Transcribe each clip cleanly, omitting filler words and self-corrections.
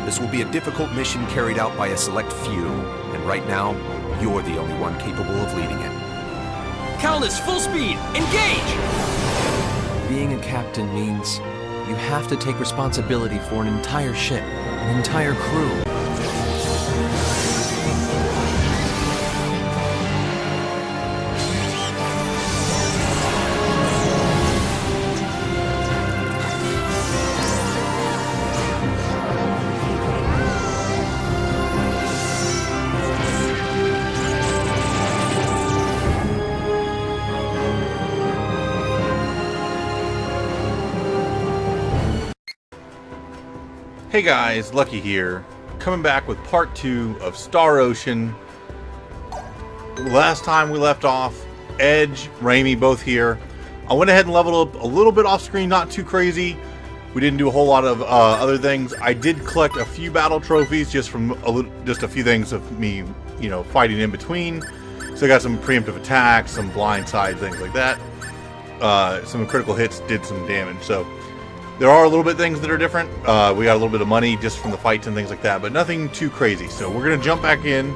This will be a difficult mission carried out by a select few, and right now, you're the only one capable of leading it. Calnus, full speed! Engage! Being a captain means you have to take responsibility for an entire ship, an entire crew. Hey guys, Lucky here, coming back with part 2 of Star Ocean. Last time we left off, Edge, Raimi both here. I went ahead and leveled up a little bit off screen, not too crazy. We didn't do a whole lot of other things. I did collect a few battle trophies just from just a few things of me, you know, fighting in between. So I got some preemptive attacks, some blind side, things like that. Some critical hits did some damage, so there are a little bit things that are different. We got a little bit of money just from the fights and things like that, but nothing too crazy. So we're going to jump back in.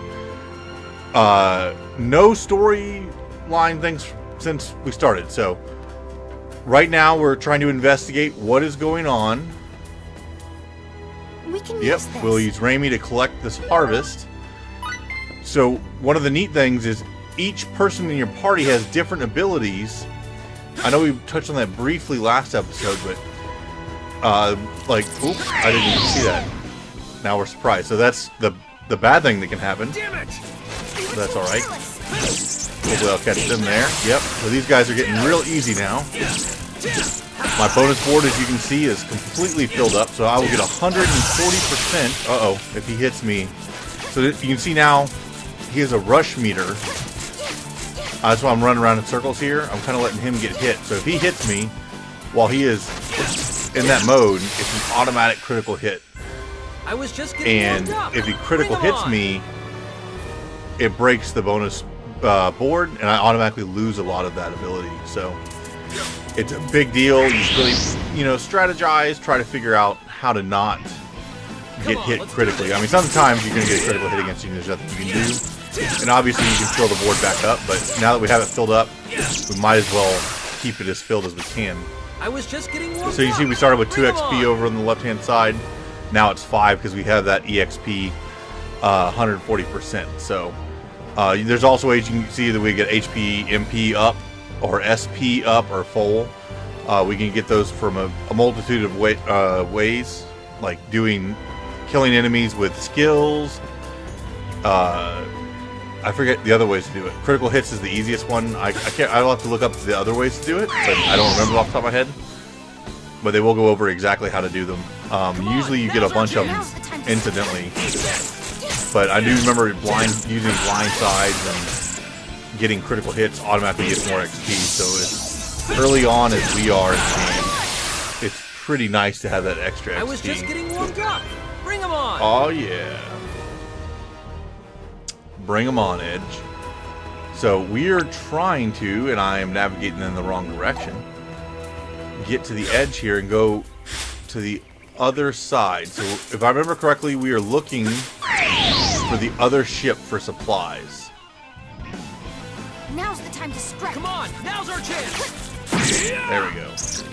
No storyline things since we started. So right now we're trying to investigate what is going on. We can use this. We'll use Raimi to collect this harvest. So one of the neat things is each person in your party has different abilities. I know we touched on that briefly last episode, but like, oops, I didn't even see that. Now we're surprised. So that's the bad thing that can happen. Damn it! So that's all right. Hopefully I'll catch them there. Yep. So these guys are getting real easy now. My bonus board, as you can see, is completely filled up. So I will get 140%. Uh-oh, if he hits me. So you can see now he has a rush meter. That's why I'm running around in circles here. I'm kind of letting him get hit. So if he hits me while he is in that mode, it's an automatic critical hit. I was just getting And warmed up. if he critical Bring 'em hits on. me, it breaks the bonus board, and I automatically lose a lot of that ability. So it's a big deal. You really, you know, strategize, try to figure out how to not get on, hit let's do critically. this. I mean, sometimes you're going to get a critical hit against you, and there's nothing you can do. And obviously you can fill the board back up, but now that we have it filled up, we might as well keep it as filled as we can. I was just getting warmed So you see up. we started with 2 Bring 'em XP on. over on the left hand side. Now it's 5 because we have that EXP 140%. So there's also ways you can see that we get HP, MP up, or SP up, or full. We can get those from a multitude of ways, like killing enemies with skills. I forget the other ways to do it. Critical hits is the easiest one. I'll have to look up the other ways to do it, but I don't remember off the top of my head. But they will go over exactly how to do them. Usually you get a bunch of them incidentally. But I do remember using blind sides and getting critical hits automatically gets more XP. So it's early on as we are in the game, it's pretty nice to have that extra XP. I was just getting warmed up. Bring 'em on. Oh yeah. Bring them on, Edge. So we are trying to, and I am navigating in the wrong direction, get to the edge here and go to the other side. So if I remember correctly, we are looking for the other ship for supplies. Now's the time to strike. Come on, now's our chance. There we go. So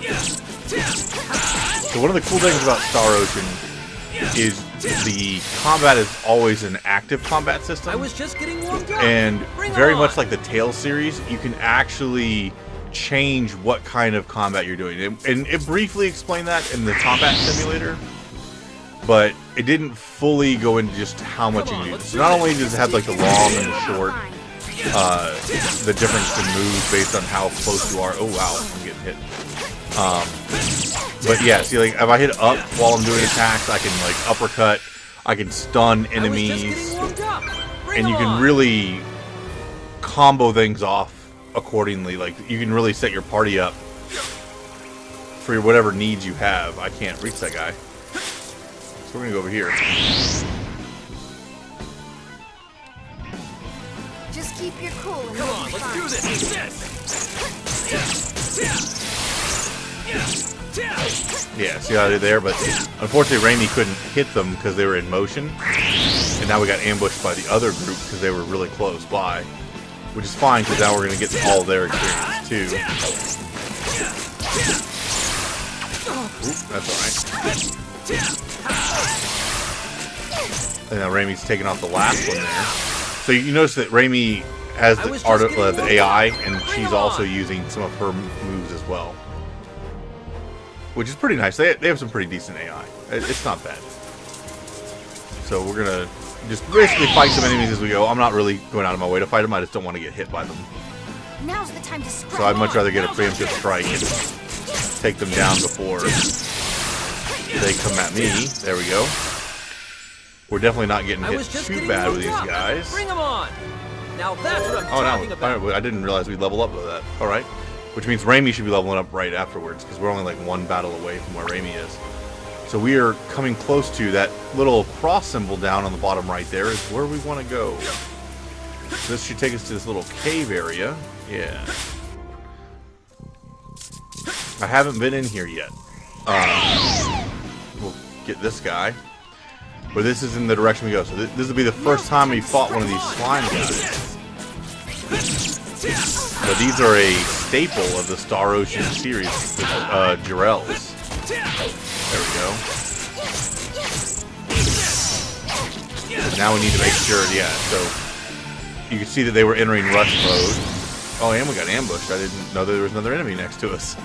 one of the cool things about Star Ocean is the combat is always an active combat system. I was just getting warmed up. And Bring 'em very on. much like the Tales series, you can actually change what kind of combat you're doing. And it briefly explained that in the combat simulator, but it didn't fully go into just how much you can do. So not only does it have like the long and the short, the difference in moves based on how close you are. Oh wow, I'm getting hit. But yeah, see, like if I hit up while I'm doing attacks, I can like uppercut, I can stun I was just enemies, getting warmed up. Bring and you 'em can on. really combo things off accordingly. Like you can really set your party up for whatever needs you have. I can't reach that guy, so we're gonna go over here. Just keep your cool and Come you'll on, be let's fine. do this. Yeah, see how they're there? But unfortunately, Raimi couldn't hit them because they were in motion. And now we got ambushed by the other group because they were really close by. Which is fine, because now we're going to get all their experience, too. Oop, that's alright. And now Raimi's taking off the last one there. So you notice that Raimi has the AI, and she's also using some of her moves as well. Which is pretty nice. They have some pretty decent AI. It's not bad. So we're going to just basically fight some enemies as we go. I'm not really going out of my way to fight them. I just don't want to get hit by them. Now's the time to strike. So I'd much rather get a preemptive strike and take them down before they come at me. There we go. We're definitely not getting hit too bad with these guys. Bring them on. Now that's what I'm talking about. I didn't realize we'd level up with that. All right. Which means Raimi should be leveling up right afterwards, because we're only like one battle away from where Raimi is. So we are coming close to that little cross symbol down on the bottom right there is where we want to go. So this should take us to this little cave area. Yeah. I haven't been in here yet. We'll get this guy. But this is in the direction we go. So this will be the first time we fought one of these slime guys. So these are a staple of the Star Ocean series with Jirels. There we go. So now we need to make sure, yeah, so you can see that they were entering rush mode. Oh, and we got ambushed. I didn't know there was another enemy next to us.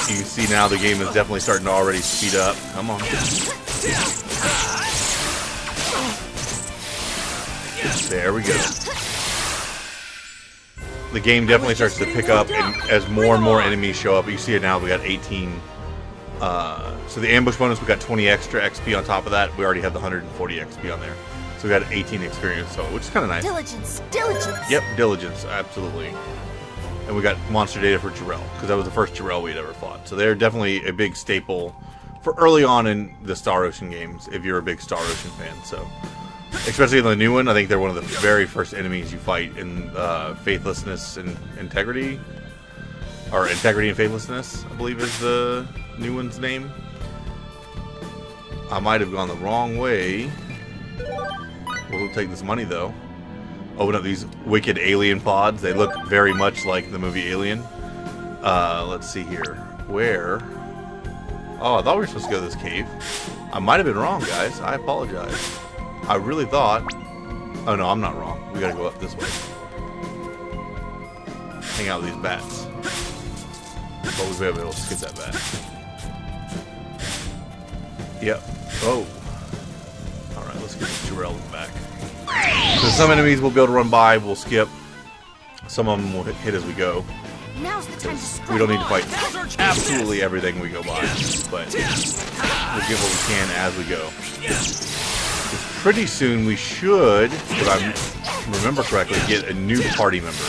You can see now the game is definitely starting to already speed up. Come on. There we go. The game definitely starts to pick up, and as more and more enemies show up, you see it now, we got 18. So the ambush bonus, we got 20 extra XP on top of that. We already have the 140 XP on there. So we got 18 experience, so which is kind of nice. Diligence, diligence. Yep, diligence, absolutely. And we got monster data for Jirel, because that was the first Jirel we'd ever fought. So they're definitely a big staple for early on in the Star Ocean games, if you're a big Star Ocean fan. So, especially in the new one, I think they're one of the very first enemies you fight in Faithlessness and Integrity. Or Integrity and Faithlessness, I believe is the new one's name. I might have gone the wrong way. We'll take this money, though. Open up these wicked alien pods. They look very much like the movie Alien. Let's see here. Where? Oh, I thought we were supposed to go to this cave. I might have been wrong, guys. I apologize. I really thought... Oh, no, I'm not wrong. We gotta go up this way. Hang out with these bats. But we'll be able to skip that bat. Yep. Oh. Alright, let's get the Jirel back. So some enemies we'll be able to run by, we'll skip. Some of them will hit as we go. Now's the time to strike. We don't need to fight absolutely everything we go by, but we'll get what we can as we go. Because pretty soon we should, if I remember correctly, get a new party member.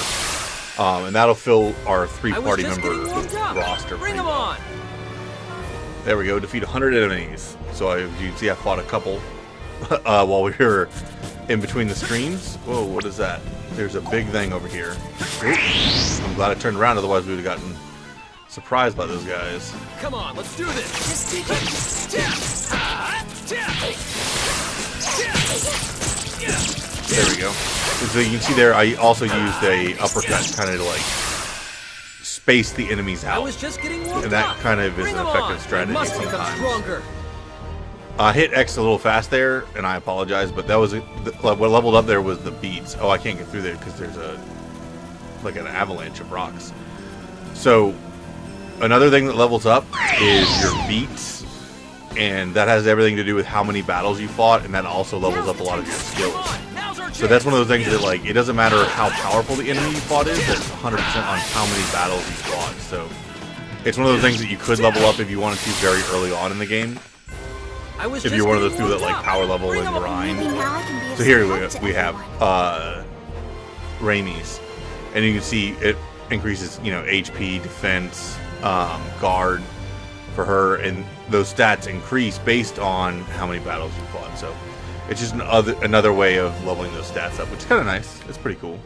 And that'll fill our 3-party member roster. Bring them on. There we go, defeat 100 enemies. So as you can see, I fought a couple while we were in between the streams. Whoa, what is that? There's a big thing over here. Oops. I'm glad I turned around, otherwise we would have gotten surprised by those guys. Come on, let's do this. Just keep it. There we go. So you can see there, I also used a uppercut kind of to like space the enemies I out. was just getting warmed And that up. kind of is Bring an them effective on. strategy They must become sometimes. stronger. I hit X a little fast there, and I apologize, but that was what leveled up there was the beats. Oh, I can't get through there because there's like an avalanche of rocks. So another thing that levels up is your beats, and that has everything to do with how many battles you fought, and that also levels up a lot of your skills. So that's one of those things that, like, it doesn't matter how powerful the enemy you fought is, it's 100% on how many battles you fought. So it's one of those things that you could level up if you wanted to very early on in the game. If you're one of those people that like power level and grind. Maybe now I can be of So here some help to we have everyone. Raimi's, and you can see it increases, you know, HP, defense, guard for her, and those stats increase based on how many battles you fought. So it's just another way of leveling those stats up, which is kind of nice. It's pretty cool.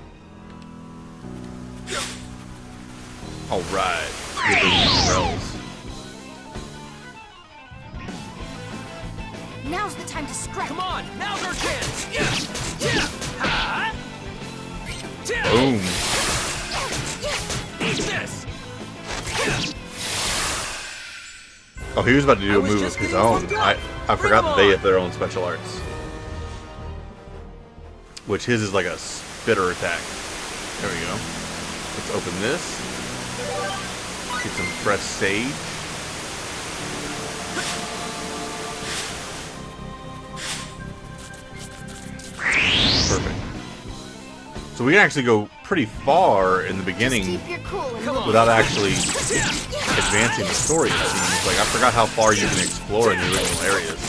All right, get those Jirels. Now's the time to strike. Come on, now's our chance. Ha! Boom. Eat this. Oh, he was about to do I a was move of just his getting own. warmed up. I forgot Bring that they 'em have their own special arts. Which his is like a spitter attack. There we go. Let's open this. Get some fresh sage. Perfect. So we can actually go pretty far in the beginning Keep your cool and Come on. without actually advancing the story, it seems. Like, I forgot how far you can explore in the original areas.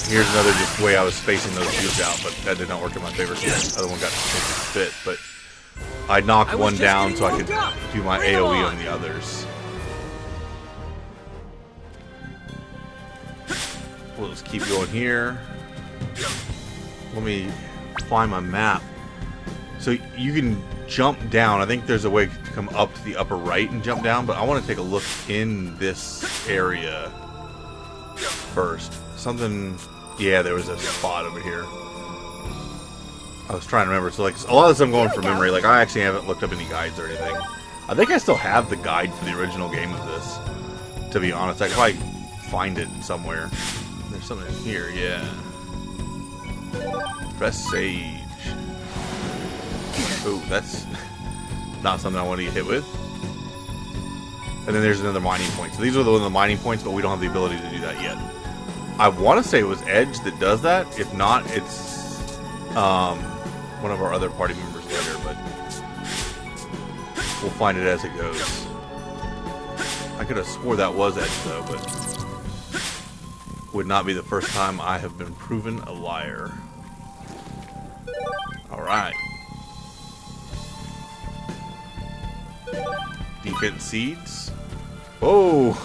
Here's another just way I was spacing those dudes out, but that did not work in my favor because the other one got fit. But I knocked I was one just down getting so I could warmed up. do my Bring 'em AoE on. on the others. We'll just keep going here. Let me find my map. So you can jump down. I think there's a way to come up to the upper right and jump down, but I want to take a look in this area first. Something, yeah, there was a spot over here. I was trying to remember. So like a lot of this I'm going from memory. Like I actually haven't looked up any guides or anything. I think I still have the guide for the original game of this. To be honest, I could probably find it somewhere. There's something in here, yeah. Press sage. Ooh, that's not something I want to get hit with. And then there's another mining point. So these are the mining points, but we don't have the ability to do that yet. I want to say it was Edge that does that. If not, it's one of our other party members later, but we'll find it as it goes. I could have swore that was Edge though, but would not be the first time I have been proven a liar. Alright. Defense seeds. Whoa!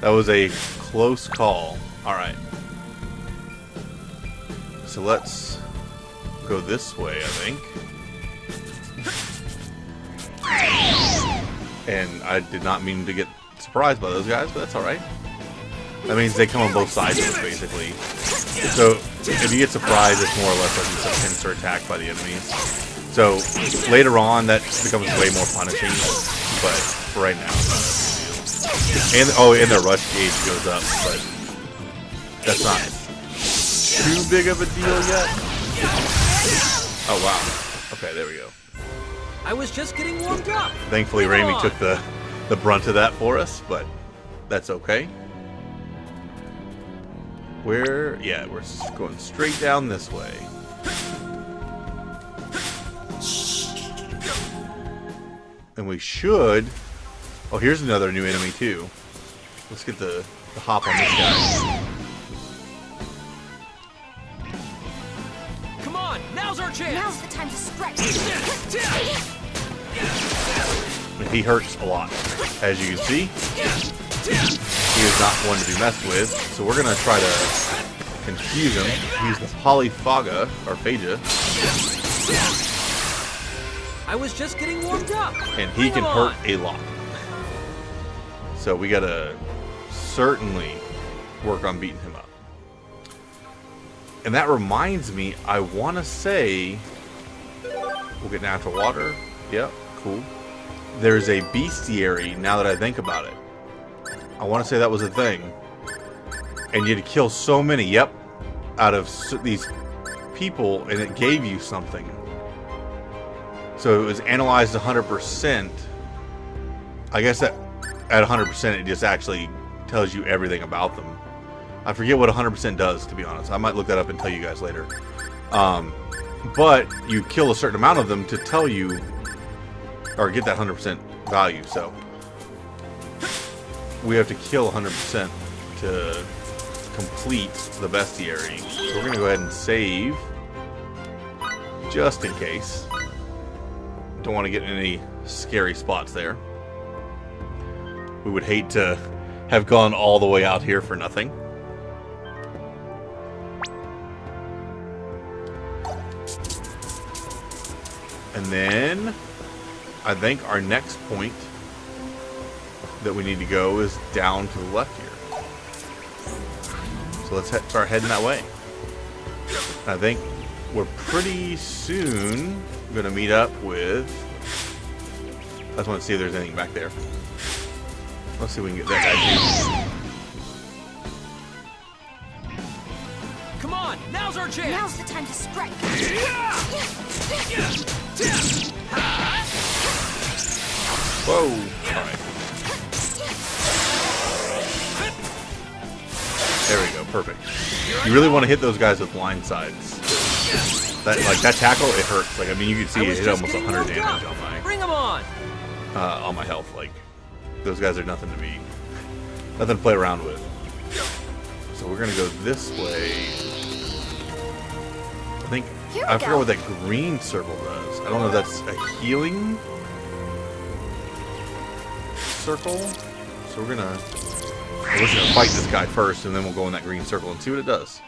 That was a close call. Alright. So let's go this way, I think. And I did not mean to get surprised by those guys, but that's alright. That means they come on both sides of us, basically. So, if you get surprised, it's more or less like you pincer attack by the enemies. So, later on, that becomes way more punishing, but for right now, and their rush gauge goes up, but that's not too big of a deal yet. Oh, wow. Okay, there we go. I was just getting warmed up. Thankfully, Bring 'em Raimi on. took the brunt of that for us, but that's okay. We're going straight down this way. And we should... Oh, here's another new enemy, too. Let's get the hop on this guy. Come on, now's our Now's chance. the time to strike. And he hurts a lot. As you can see, he is not one to be messed with. So we're going to try to confuse him. Use the Polyphaga, or Phaga. I was just getting warmed up. And he Bring can 'em hurt on. a lot. So we gotta certainly work on beating him up. And that reminds me, I want to say... We'll get natural water. Yep, cool. There's a bestiary, now that I think about it. I want to say that was a thing. And you had to kill so many, yep, out of these people, and it gave you something. So it was analyzed 100%. I guess that at 100% it just actually tells you everything about them. I forget what 100% does, to be honest. I might look that up and tell you guys later. But you kill a certain amount of them to tell you, or get that 100% value. So we have to kill 100% to complete the bestiary. So we're going to go ahead and save, just in case. Don't want to get in any scary spots there. We would hate to have gone all the way out here for nothing. And then I think our next point that we need to go is down to the left here. So let's start heading that way. I think we're pretty soon going to meet up with... I just want to see if there's anything back there. Let's see if we can get that guy too. Come on, now's our chance. Now's the time to strike. Whoa! Alright. There we go, perfect. You really want to hit those guys with blind sides. That tackle, it hurts. Like, I mean, you can see it hit almost 100 damage on my health. Like, those guys are nothing to play around with. So we're gonna go this way. I forgot what that green circle does. I don't know if that's a healing circle. So we're gonna fight this guy first, and then we'll go in that green circle and see what it does.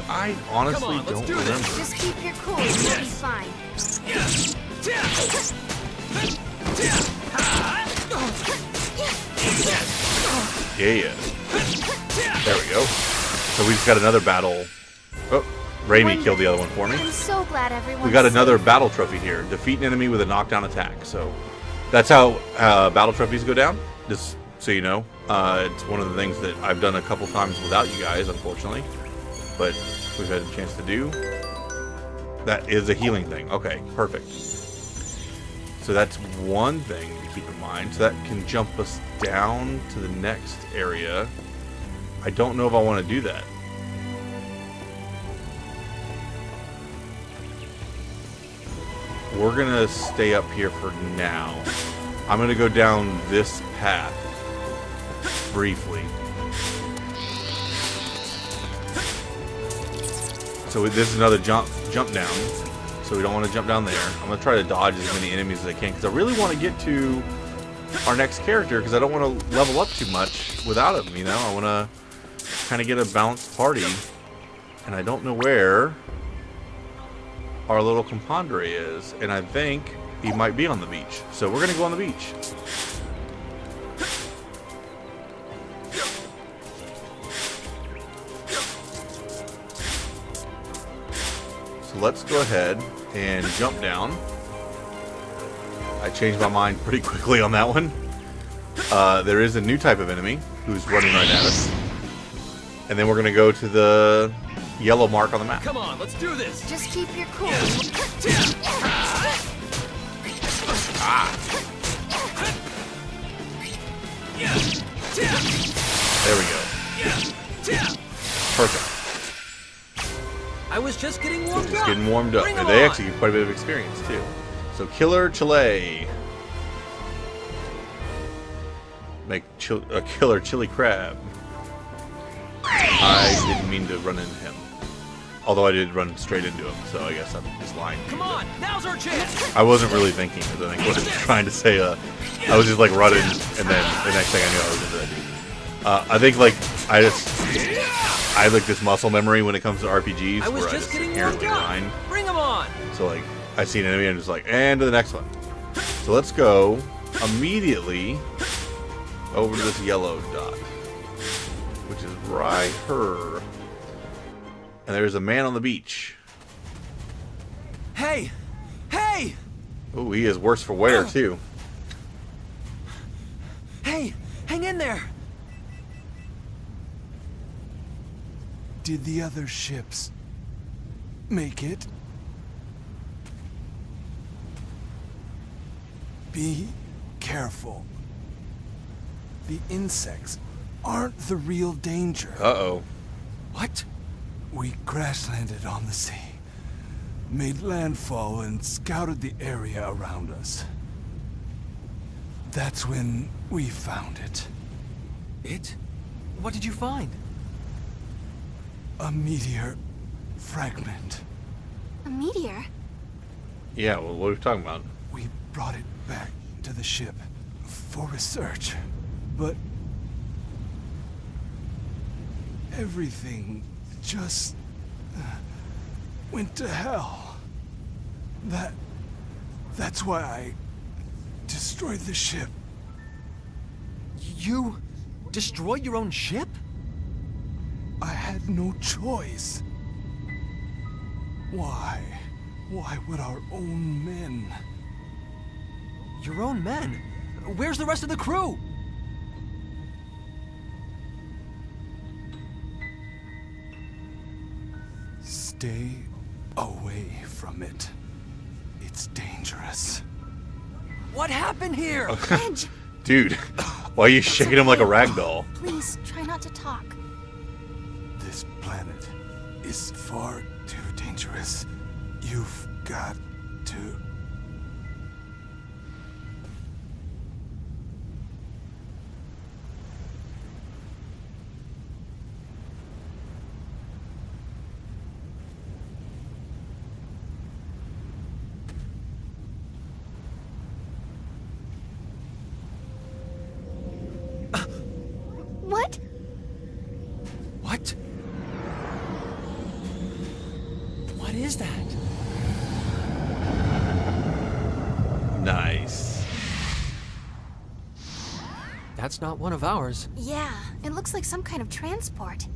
I honestly don't remember. Just keep your cool. You'll be fine. Yeah. There we go. So we just got another battle. Oh, Raimi killed the other one for me. I'm so glad everyone. We got another battle trophy here. Defeat an enemy with a knockdown attack. So that's how battle trophies go down. Just so you know, it's one of the things that I've done a couple times without you guys, unfortunately. But we've had a chance to do. That is a healing thing. Okay, perfect. So that's one thing to keep in mind. So that can jump us down to the next area. I don't know if I want to do that. We're going to stay up here for now. I'm going to go down this path briefly. So this is another jump down. So we don't want to jump down there. I'm going to try to dodge as many enemies as I can because I really want to get to our next character because I don't want to level up too much without him, you know? I want to kind of get a balanced party. And I don't know where our little compadre is. And I think he might be on the beach. So we're going to go on the beach. So let's go ahead and jump down. I changed my mind pretty quickly on that one. There is a new type of enemy who's running right at us. And then we're going to go to the yellow mark on the map. Come on, let's do this. Just keep your cool. There we go. Perfect. I was just getting warmed Just up. getting warmed up. Bring And 'em they on. actually get quite a bit of experience too. So Killer Chile. Make a killer chili crab. I didn't mean to run into him. Although I did run straight into him, so I guess I'm just lying. Come on, now's our chance. I wasn't really thinking, because I think what I was trying to say, I was just like running, and then the next thing I knew I was into that dude. I think like, I like this muscle memory when it comes to RPGs, I was where I just just getting inherently warmed up. grind. Bring 'em on. So like, I see an enemy, I'm just like, and to the next one. So let's go immediately over to this yellow dot, which is right here. And there's a man on the beach. Hey, hey, Oh, he is worse for wear too. hey, hang in there. Did the other ships make it? Be careful. The insects aren't the real danger. Uh-oh. What? We crash landed on the sea, made landfall, and scouted the area around us. That's when we found it. It? What did you find? A meteor fragment. A meteor? Yeah, well, what are we talking about? We brought it back to the ship for research, but everything just went to hell. That's why I destroyed the ship. You destroyed your own ship? I had no choice. Why? Why would our own men? Your own men? Where's the rest of the crew? Stay away from it. It's dangerous. What happened here? Edge, Dude, why are you shaking him like a rag doll? please try not to talk. This planet is far too dangerous. You've got to... What? What? What is that? Nice. That's not one of ours. Yeah, it looks like some kind of transport.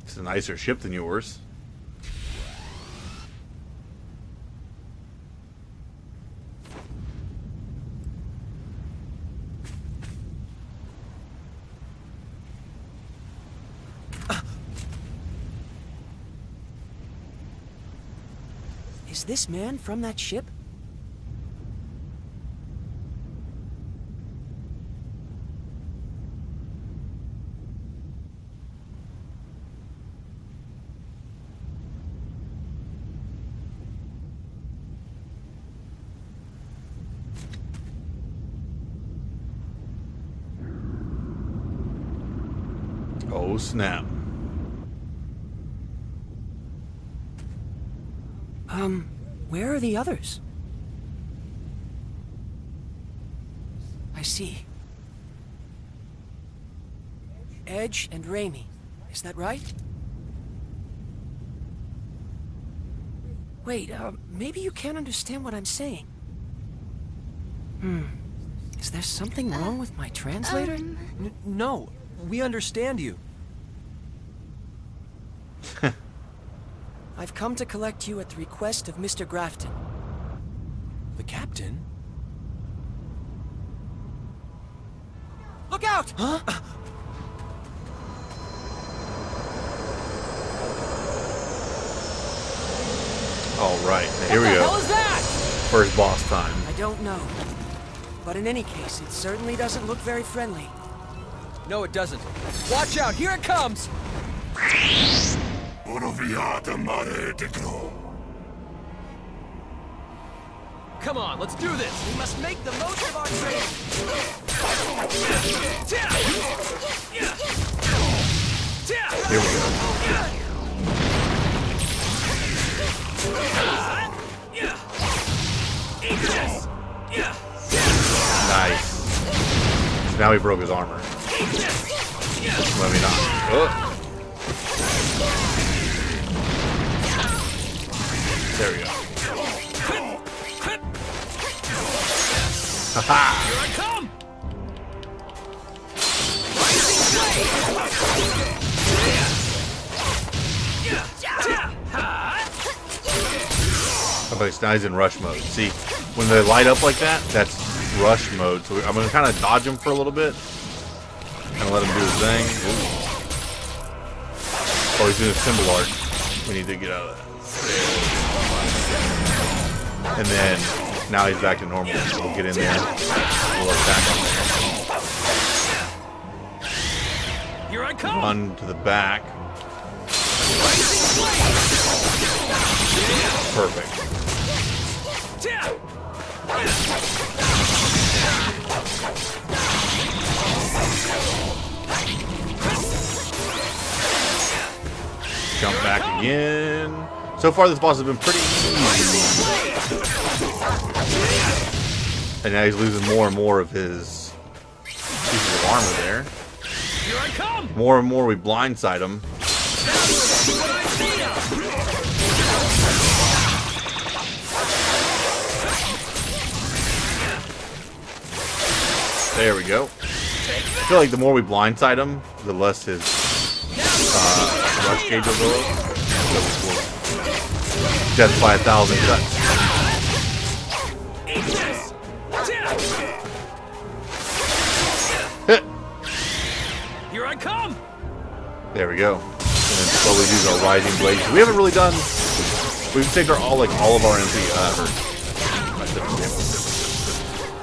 It's a nicer ship than yours. Is this man from that ship? Oh, snap. Where are the others? I see. Edge and Raimi. Is that right? Wait, maybe you can't understand what I'm saying. Is there something wrong with my translator? No, we understand you. I've come to collect you at the request of Mr. Grafton. The captain? Look out! Huh? All right, here we What the go. hell is that? First boss time. I don't know. But in any case, it certainly doesn't look very friendly. No, it doesn't. Watch out, here it comes! Come on, let's do this. We must make the most of our training. Here we go. Nice. So now he broke his armor. Let me not. Oh. There we go. Haha. Here I come! Okay, so now he's in rush mode. See, when they light up like that, that's rush mode. So I'm going to kind of dodge him for a little bit. Kind of let him do his thing. Ooh. Oh, he's doing a symbol art. We need to get out of that. And then, now he's back to normal. So we'll get in there. We'll attack him. Here I come! Run to the back. Perfect. Jump back again. So far, this boss has been pretty easy. And now he's losing more and more of his pieces of armor there. Here I come! More and more we blindside him. There we go. feel like the more we blindside him, the less his rush gauge will go up. Death by 1,000 cuts. Hit. Here I come! There we go. And then slowly use our rising blades. We haven't really done. We've saved all of our MP.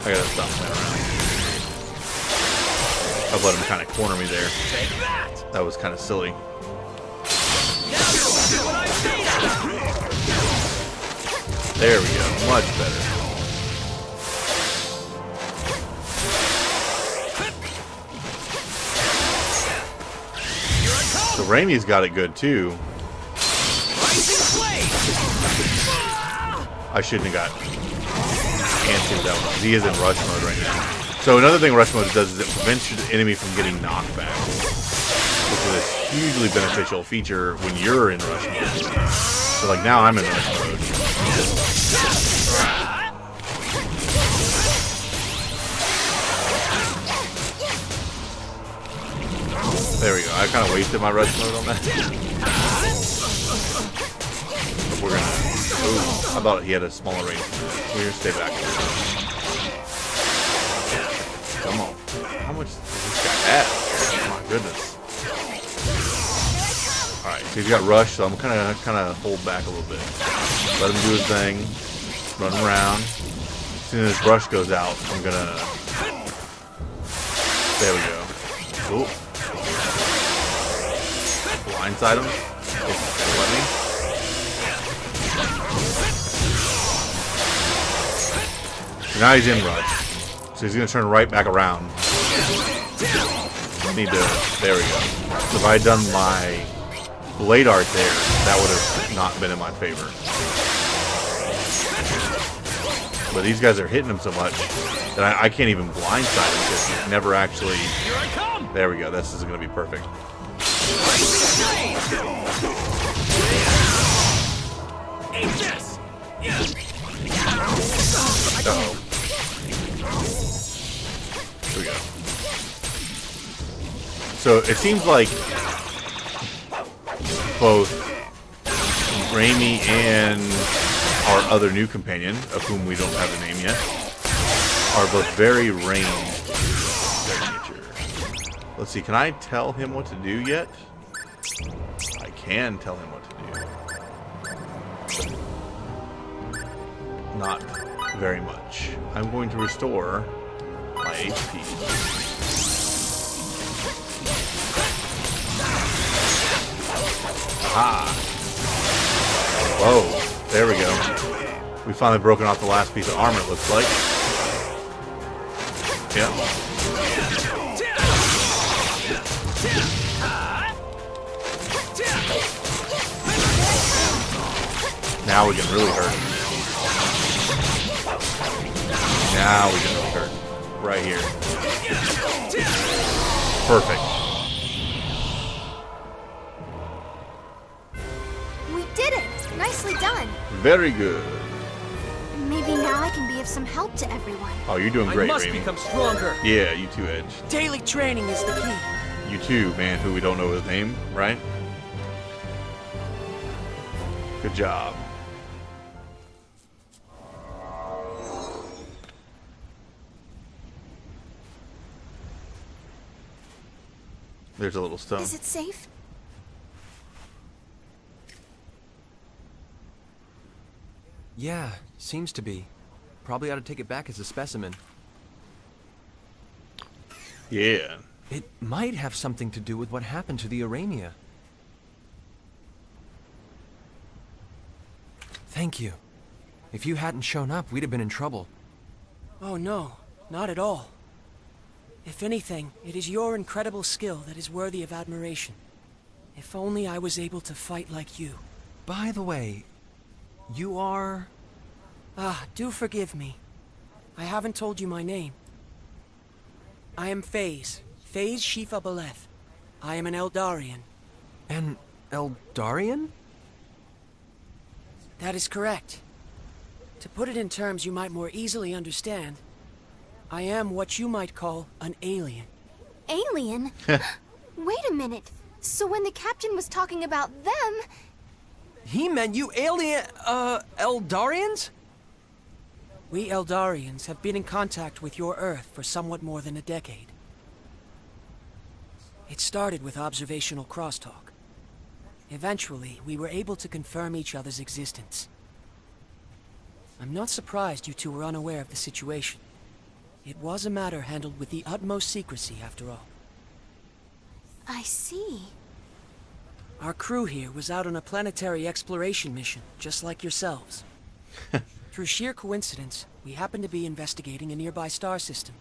I gotta stop that around. I've let him kind of corner me there. Take that! That was kind of silly. Now you'll see what I'm made of! There we go. Much better. Here I come! So Raimi's got it good too. Rising flame! I shouldn't have got canceled that one because he is in rush mode right now. So another thing rush mode does is it prevents your enemy from getting knocked back, which is a hugely beneficial feature when you're in rush mode. So like now I'm in rush mode. There we go. I kind of wasted my rush mode on that. But we're gonna. Ooh, I thought he had a smaller range. We're gonna stay back. Come on. How much does this guy have? Oh my goodness. Alright, so he's got rush, so I'm kinda hold back a little bit. Let him do his thing. Run around. As soon as his brush goes out, I'm gonna. There we go. Ooh. Blindside him. Let me. So now he's in rush. So he's going to turn right back around. I need to... There we go. So if I had done my blade art there, that would have not been in my favor. But these guys are hitting him so much that I can't even blindside him because he's never actually... Here I come! There we go. This is going to be perfect. Eat this! Uh-oh. Here we go. So it seems like both Raimi and our other new companion, of whom we don't have a name yet, are both very ranged in their nature. Let's see, can I tell him what to do yet? I can tell him what to do. Not very much. I'm going to restore my HP. Aha! Whoa, there we go. We finally broken off the last piece of armor, it looks like. Yep. Now we can really hurt him. Now we can really hurt him. Right here. Perfect. We did it! Nicely done. Very good. Maybe now I can be of some help to everyone. Oh, you're doing I great, must Raimi. become stronger. Yeah, you too, Edge. Daily training is the key. You too, man, who we don't know his name, right? Good job. There's a little stone. Is it safe? Yeah, seems to be. Probably ought to take it back as a specimen. Yeah. It might have something to do with what happened to the Aramia. Thank you. If you hadn't shown up, we'd have been in trouble. Oh no, not at all. If anything, it is your incredible skill that is worthy of admiration. If only I was able to fight like you. By the way, you are... Ah, do forgive me. I haven't told you my name. I am Phase Shifa Beleth. I am an Eldarian. an Eldarian? That is correct. To put it in terms you might more easily understand, I am what you might call an alien. Alien? Wait a minute. So when the captain was talking about them... He meant you Eldarians? We Eldarians have been in contact with your Earth for somewhat more than a decade. It started with observational crosstalk. Eventually, we were able to confirm each other's existence. I'm not surprised you two were unaware of the situation. It was a matter handled with the utmost secrecy, after all. I see. Our crew here was out on a planetary exploration mission, just like yourselves. Through sheer coincidence, we happened to be investigating a nearby star system.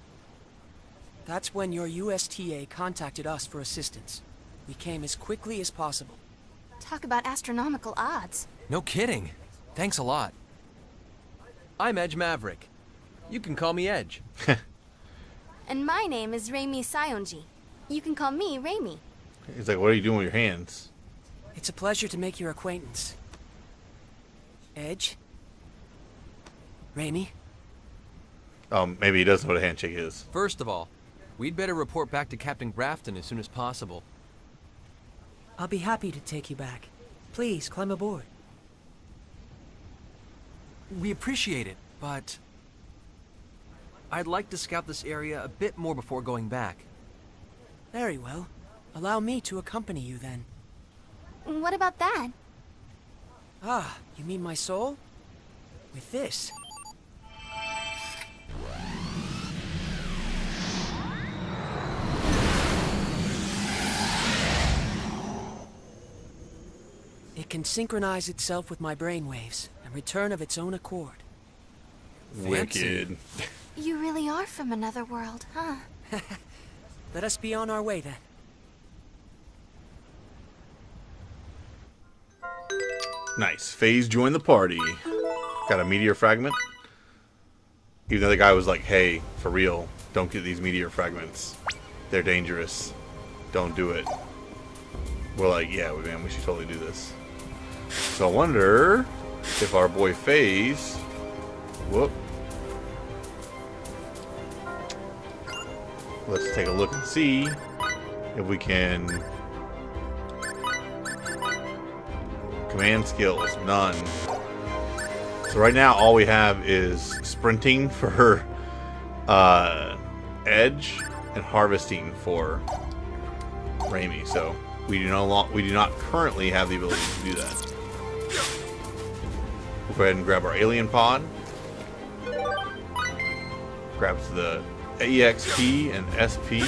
That's when your USTA contacted us for assistance. We came as quickly as possible. Talk about astronomical odds. No kidding. Thanks a lot. I'm Edge Maverick. You can call me Edge. And my name is Raimi Sayonji. You can call me Raimi. He's like, what are you doing with your hands? It's a pleasure to make your acquaintance. Edge? Raimi? Maybe he doesn't know what a handshake is. First of all, we'd better report back to Captain Grafton as soon as possible. I'll be happy to take you back. Please, climb aboard. We appreciate it, but I'd like to scout this area a bit more before going back. Very well. Allow me to accompany you then. What about that? Ah, you mean my soul? With this. It can synchronize itself with my brainwaves and return of its own accord. Wicked. You really are from another world, huh? Let us be on our way then. Nice. Phase joined the party. Got a meteor fragment. Even though the guy was like, hey, for real, don't get these meteor fragments. They're dangerous. Don't do it. We're like, yeah, man, we should totally do this. So I wonder if our boy Phase... Whoop. Let's take a look and see if we can... Command skills, none. So right now all we have is sprinting for Edge and harvesting for Raimi. So we do not currently have the ability to do that. We'll go ahead and grab our alien pod. Grabs the EXP and SP.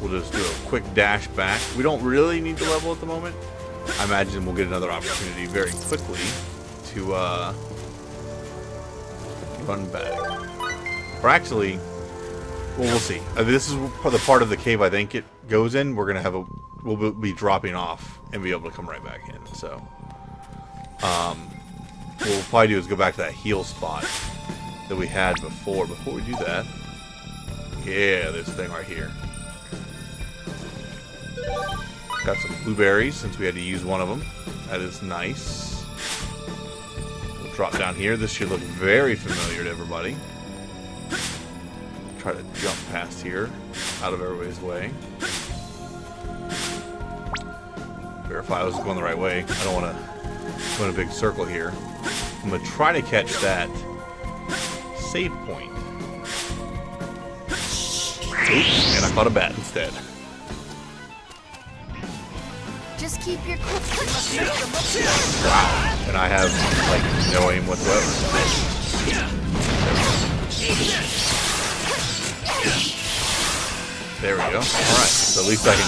We'll just do a quick dash back. We don't really need to level at the moment. I imagine we'll get another opportunity very quickly to run back. Or actually, well, we'll see. This is the part of the cave I think it goes in. We're gonna have we'll be dropping off and be able to come right back in. So, what we'll probably do is go back to that heal spot that we had before. Before we do that, yeah, this thing right here. Got some blueberries since we had to use one of them. That is nice. We'll drop down here. This should look very familiar to everybody. Try to jump past here, out of everybody's way. Verify I was going the right way. I don't want to go in a big circle here. I'm going to try to catch that save point. Oops, and I caught a bat instead. Just keep your cool. Wow. And I have, like, no aim whatsoever. There we go. Alright, so at least I can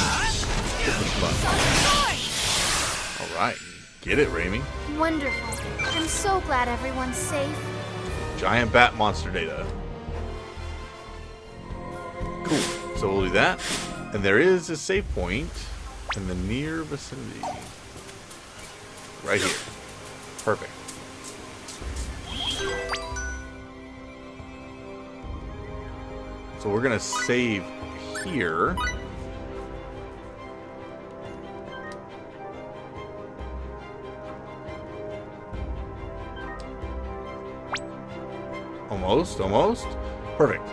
get this button. Alright. Get it, Raimi. Wonderful. I'm so glad everyone's safe. Giant bat monster data. Cool. So we'll do that. And there is a save point in the near vicinity. Right here. Perfect. So we're going to save here. Almost. Perfect.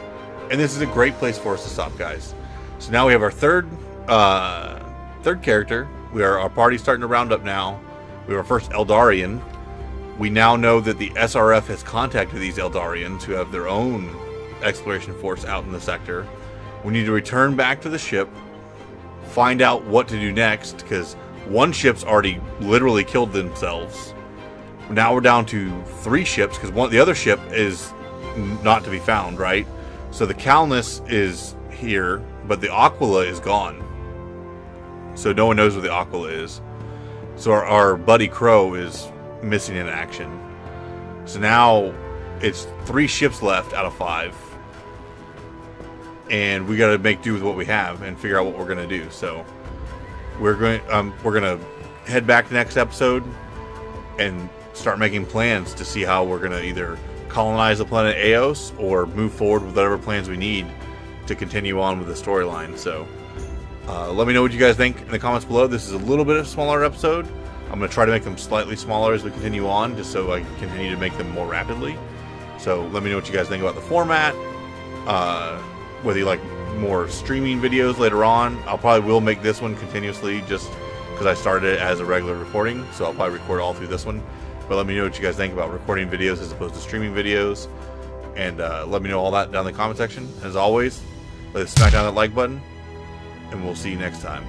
And this is a great place for us to stop, guys. So now we have our third character. Our party's starting to round up now. We have our first Eldarian. We now know that the SRF has contacted these Eldarians who have their own exploration force out in the sector. We need to return back to the ship, find out what to do next, because one ship's already literally killed themselves. Now we're down to 3 ships, because the other ship is not to be found, right? So the Calnus is here, but the Aquila is gone. So no one knows where the Aquila is. So our buddy Crow is missing in action. So now it's 3 ships left out of 5. And we got to make do with what we have and figure out what we're going to do. So we're going to head back to next episode and start making plans to see how we're going to either colonize the planet Eos or move forward with whatever plans we need to continue on with the storyline. So let me know what you guys think in the comments below. This is a little bit of a smaller episode. I'm going to try to make them slightly smaller as we continue on, just so I can continue to make them more rapidly. So let me know what you guys think about the format. Whether you like more streaming videos later on. I probably will make this one continuously just because I started it as a regular recording. So I'll probably record all through this one. But let me know what you guys think about recording videos as opposed to streaming videos. And let me know all that down in the comment section. As always, let's smack down that like button. And we'll see you next time.